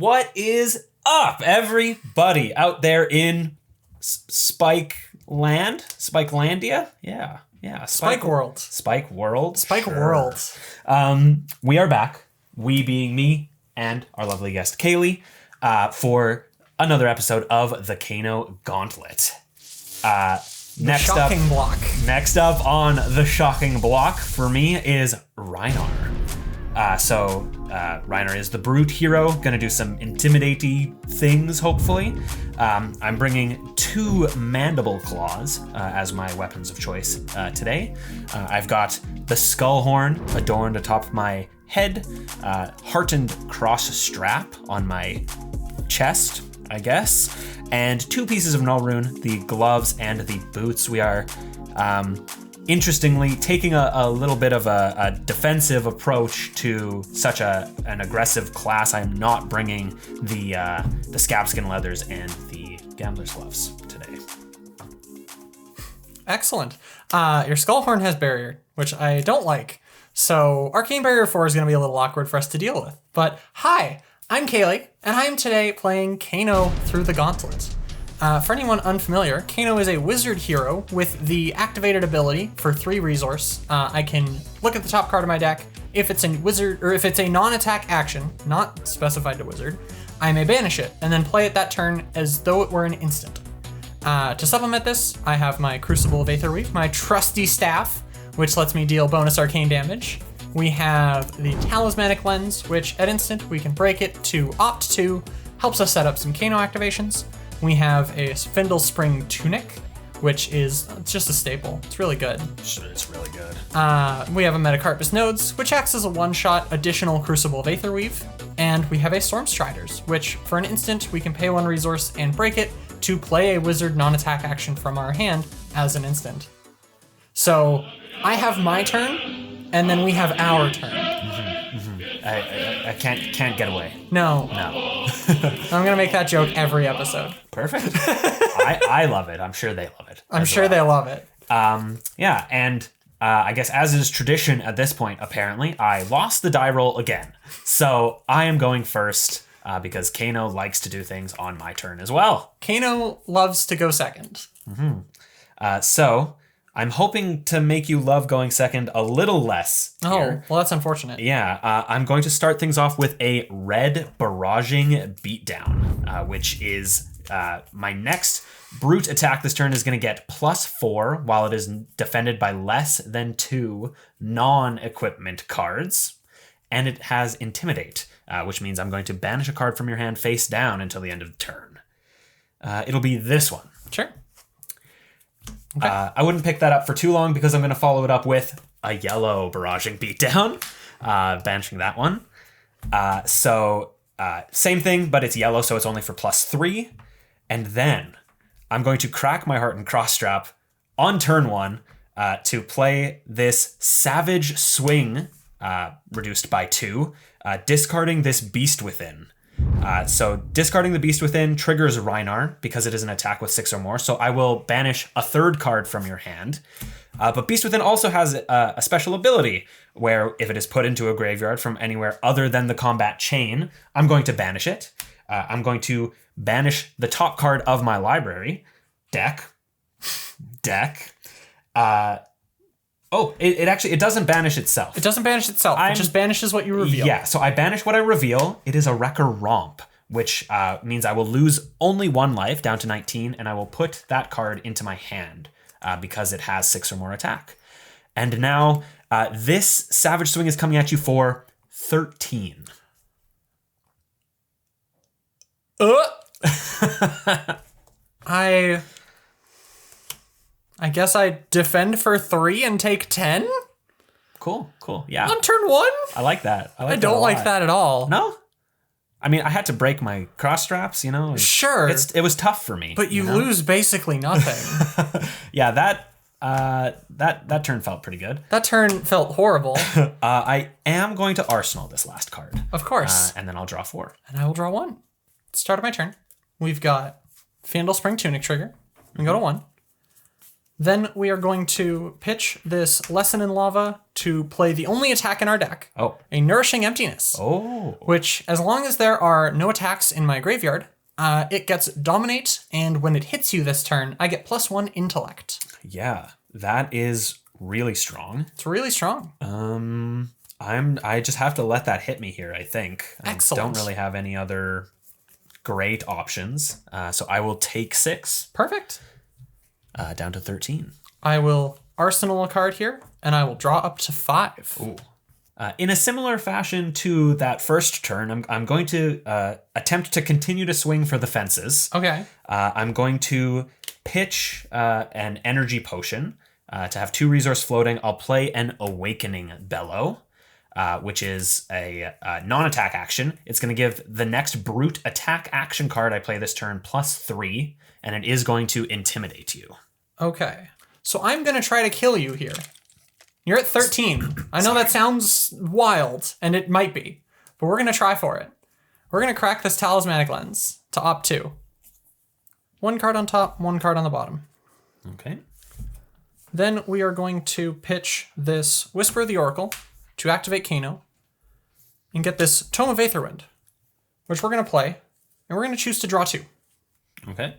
What is up, everybody out there in Spikelandia? Yeah. Spike World. Spike World. Spike sure. World. We are back, we being me and our lovely guest Cayleigh, for another episode of the Kano Gauntlet. Next up on the shocking block for me is Rhinar. Rhinar is the brute hero, gonna do some intimidatey things, hopefully. I'm bringing 2 mandible claws as my weapons of choice today. I've got the skull horn adorned atop my head, heartened cross strap on my chest, I guess, and 2 pieces of null rune, the gloves and the boots. We are interestingly taking a little bit of a defensive approach to such an aggressive class. I am not bringing the scabskin leathers and the gambler's gloves today. Excellent. Your Skullhorn has barrier, which I don't like. So Arcane Barrier 4 is going to be a little awkward for us to deal with. But hi, I'm Cayleigh, and I'm today playing Kano through the Gauntlet. For anyone unfamiliar, Kano is a wizard hero with the activated ability for 3 resource. I can look at the top card of my deck. If it's a wizard, or if it's a non-attack action, not specified to wizard, I may banish it and then play it that turn as though it were an instant. To supplement this, I have my Crucible of Aetherweave, my trusty staff, which lets me deal bonus arcane damage. We have the Talismanic Lens, which at instant we can break it to opt to, helps us set up some Kano activations. We have a Spindle Spring Tunic, which is just a staple. It's really good. It's really good. We have a Metacarpus Nodes, which acts as a one-shot additional Crucible of Aetherweave. And we have a Stormstriders, which for an instant we can pay 1 resource and break it to play a wizard non-attack action from our hand as an instant. So I have my turn, and then we have our turn. I can't get away. No. I'm gonna make that joke every episode. Perfect. I love it. I'm sure they love it. I'm sure they love it. And I guess as is tradition at this point, apparently, I lost the die roll again. So I am going first because Kano likes to do things on my turn as well. Kano loves to go second. So I'm hoping to make you love going second a little less here. Oh, well, that's unfortunate. Yeah, I'm going to start things off with a red barraging beatdown, which is my next brute attack this turn is going to get +4 while it is defended by less than 2 non-equipment cards. And it has Intimidate, which means I'm going to banish a card from your hand face down until the end of the turn. It'll be this one. Sure. Okay. I wouldn't pick that up for too long because I'm going to follow it up with a yellow barraging beatdown, banishing that one. Same thing, but it's yellow, so it's only for +3. And then I'm going to crack my heart and cross-strap on turn 1 to play this Savage Swing, reduced by 2, discarding this Beast Within. So discarding the Beast Within triggers Rhinar because it is an attack with 6 or more. So I will banish a 3rd card from your hand. But Beast Within also has a special ability where if it is put into a graveyard from anywhere other than the combat chain, I'm going to banish it. I'm going to banish the top card of my library. Deck. It doesn't banish itself. It doesn't banish itself. It just banishes what you reveal. Yeah, so I banish what I reveal. It is a Wrecker Romp, which means I will lose only 1 life down to 19, and I will put that card into my hand because it has 6 or more attack. And now this Savage Swing is coming at you for 13. I guess I defend for 3 and take 10? Cool. Yeah. On turn 1? I like that. I don't like that at all. No? I mean, I had to break my cross straps, you know? Sure. It was tough for me. But you lose basically nothing. Yeah, that turn felt pretty good. That turn felt horrible. I am going to Arsenal this last card. Of course. And then I'll draw 4. And I will draw 1. Start of my turn. We've got Spindle Spring Tunic trigger. We go to 1. Then we are going to pitch this Lesson in Lava to play the only attack in our deck, a Nourishing Emptiness. Which, as long as there are no attacks in my graveyard, it gets Dominate, and when it hits you this turn, I get +1 Intellect. Yeah, that is really strong. It's really strong. I just have to let that hit me here, I think. Excellent. I don't really have any other great options. So I will take 6. Perfect. Down to 13. I will Arsenal a card here, and I will draw up to 5. Ooh. In a similar fashion to that first turn, I'm going to attempt to continue to swing for the fences. Okay. I'm going to pitch an energy potion to have 2 resource floating. I'll play an Awakening Bellow, which is a non-attack action. It's going to give the next brute attack action card I play this turn +3, and it is going to intimidate you. Okay. So I'm going to try to kill you here. You're at 13. I know that sounds wild, and it might be, but we're going to try for it. We're going to crack this Talismanic Lens to opt 2. 1 card on top, 1 card on the bottom. Okay. Then we are going to pitch this Whisper of the Oracle to activate Kano and get this Tome of Aetherwind, which we're going to play, and we're going to choose to draw 2. Okay.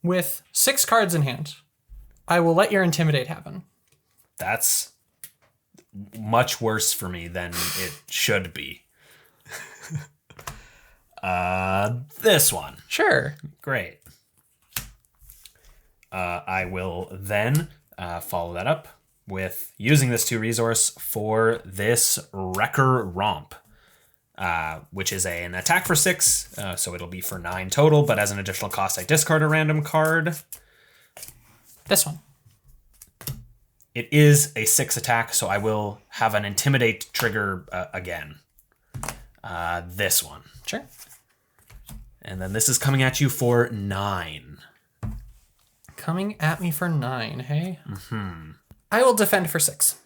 With 6 cards in hand, I will let your Intimidate happen. That's much worse for me than it should be. This one. Sure. Great. I will then follow that up with using this 2 resource for this Wrecker Romp, which is an attack for 6, so it'll be for 9 total, but as an additional cost, I discard a random card. This one. It is a 6 attack, so I will have an Intimidate trigger again. This one. Sure. And then this is coming at you for 9. Coming at me for 9, hey? Mm-hmm. I will defend for 6.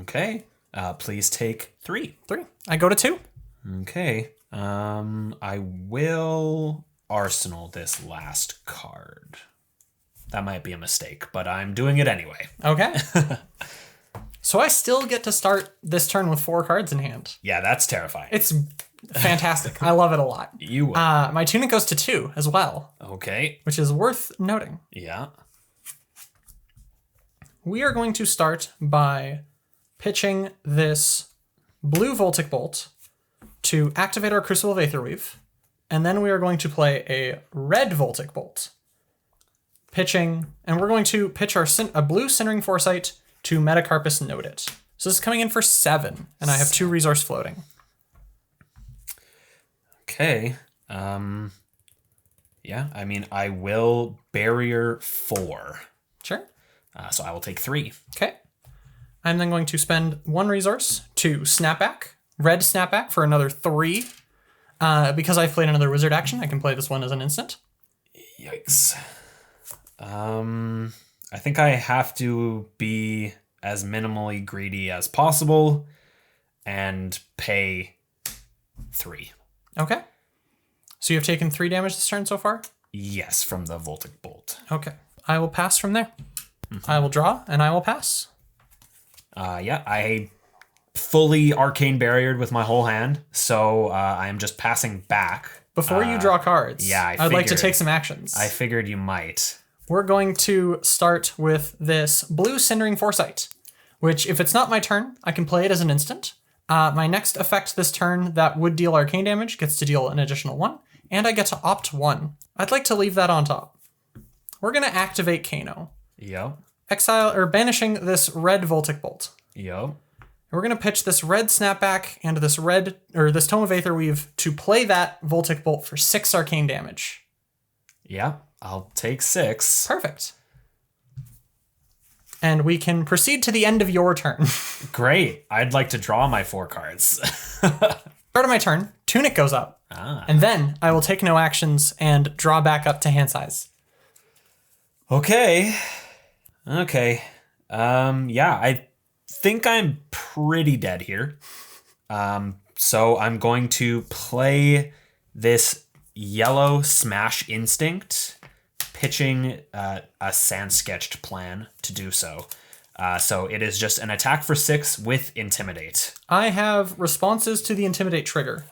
Okay. Please take 3. 3. I go to 2. Okay. I will Arsenal this last card. That might be a mistake, but I'm doing it anyway. Okay. So I still get to start this turn with 4 cards in hand. Yeah, that's terrifying. It's fantastic. I love it a lot. You will. My Tunic goes to 2 as well. Okay. Which is worth noting. Yeah. We are going to start by pitching this blue Voltic Bolt to activate our Crucible of Aetherweave, and then we are going to play a red Voltic Bolt, and we're going to pitch a blue Centering Foresight to Metacarpus Note It. So this is coming in for 7, and I have 2 resource floating. Okay. Yeah, I mean, I will Barrier 4. Sure. So I will take 3. Okay. I'm then going to spend 1 resource to Snapback, red Snapback for another 3. Because I've played another wizard action, I can play this one as an instant. Yikes. I think I have to be as minimally greedy as possible and pay 3. Okay. So you have taken 3 damage this turn so far? Yes, from the Voltic Bolt. Okay. I will pass from there. I will draw, and I will pass. Yeah, I fully Arcane Barriered with my whole hand, so I am just passing back. Before you draw cards, yeah, I'd like to take some actions. I figured you might. We're going to start with this blue Cindering Foresight, which, if it's not my turn, I can play it as an instant. My next effect this turn that would deal arcane damage gets to deal an additional 1, and I get to opt 1. I'd like to leave that on top. We're going to activate Kano. Yep. Banishing this red Voltic Bolt. Yep. We're going to pitch this red Snapback and this Tome of Aetherweave to play that Voltic Bolt for 6 arcane damage. Yeah, I'll take 6. Perfect. And we can proceed to the end of your turn. Great. I'd like to draw my 4 cards. Start of my turn, Tunic goes up. And then I will take no actions and draw back up to hand size. Okay. Yeah, I think I'm pretty dead here. So I'm going to play this yellow Smash Instinct pitching a sand-sketched plan to do so. So it is just an attack for 6 with Intimidate. I have responses to the Intimidate trigger.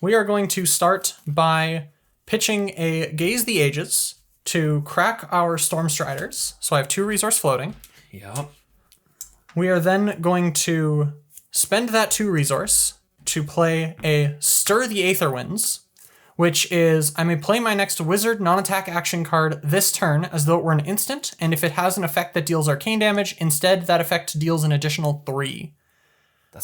We are going to start by pitching a Gaze the Ages to crack our Stormstriders. So I have 2 resource floating. Yep. We are then going to spend that 2 resource to play a Stir the Aether Winds, which is I may play my next wizard non-attack action card this turn as though it were an instant, and if it has an effect that deals arcane damage, instead that effect deals an additional 3.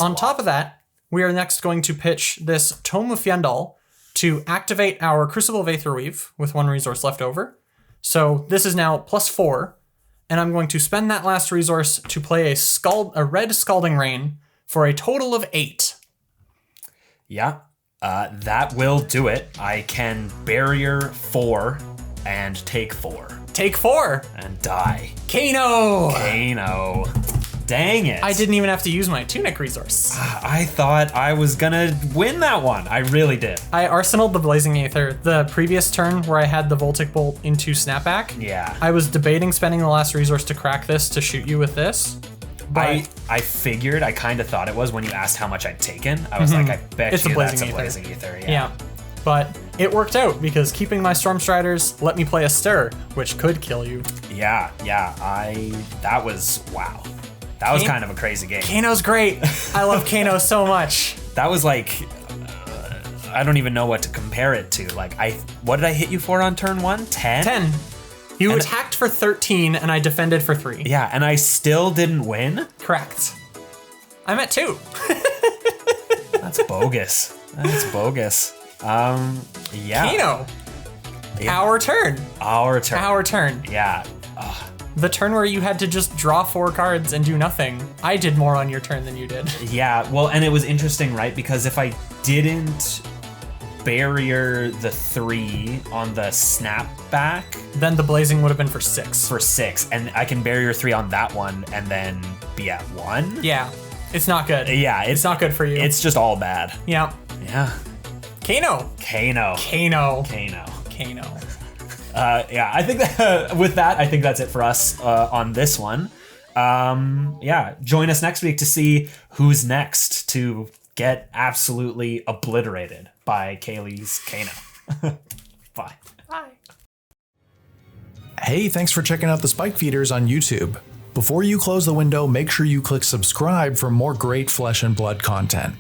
On top of that, we are next going to pitch this Tome of Fjendal to activate our Crucible of Aetherweave with 1 resource left over. So this is now +4, and I'm going to spend that last resource to play a red Scalding Rain for a total of 8. Yeah. That will do it. I can barrier 4 and take 4. Take 4! And die. Kano! Kano. Dang it. I didn't even have to use my Tunic resource. I thought I was gonna win that one. I really did. I arsenaled the Blazing Aether the previous turn where I had the Voltic Bolt into Snapback. Yeah. I was debating spending the last resource to crack this to shoot you with this. I figured, I kind of thought it was when you asked how much I'd taken. I was like, I bet It's you a Blazing that's a Aether. Blazing Aether. Yeah. But it worked out because keeping my Stormstriders let me play a Stir, which could kill you. Yeah. That was, wow. That was kind of a crazy game. Kano's great. I love Kano so much. That was like, I don't even know what to compare it to. Like, what did I hit you for on turn 1? 10? 10. You attacked for 13 and I defended for 3. Yeah, and I still didn't win? Correct. I'm at 2. That's bogus. That's bogus. Yeah. Kano. Yeah. Our turn. Our turn. Our turn. Yeah. The turn where you had to just draw 4 cards and do nothing. I did more on your turn than you did. Yeah, well, and it was interesting, right? Because if I didn't barrier the 3 on the snapback, Then the Blazing would have been for 6. for 6, and I can barrier 3 on that one and then be at 1. Yeah. It's not good. Yeah, It's not good for you. It's just all bad. Yeah. Yeah. Kano. Kano. Kano. Kano. Kano. Yeah, I think that with that, I think that's it for us on this one. Yeah, join us next week to see who's next to get absolutely obliterated by Cayleigh's Kano. Bye. Bye. Hey, thanks for checking out the Spike Feeders on YouTube. Before you close the window, make sure you click subscribe for more great Flesh and Blood content.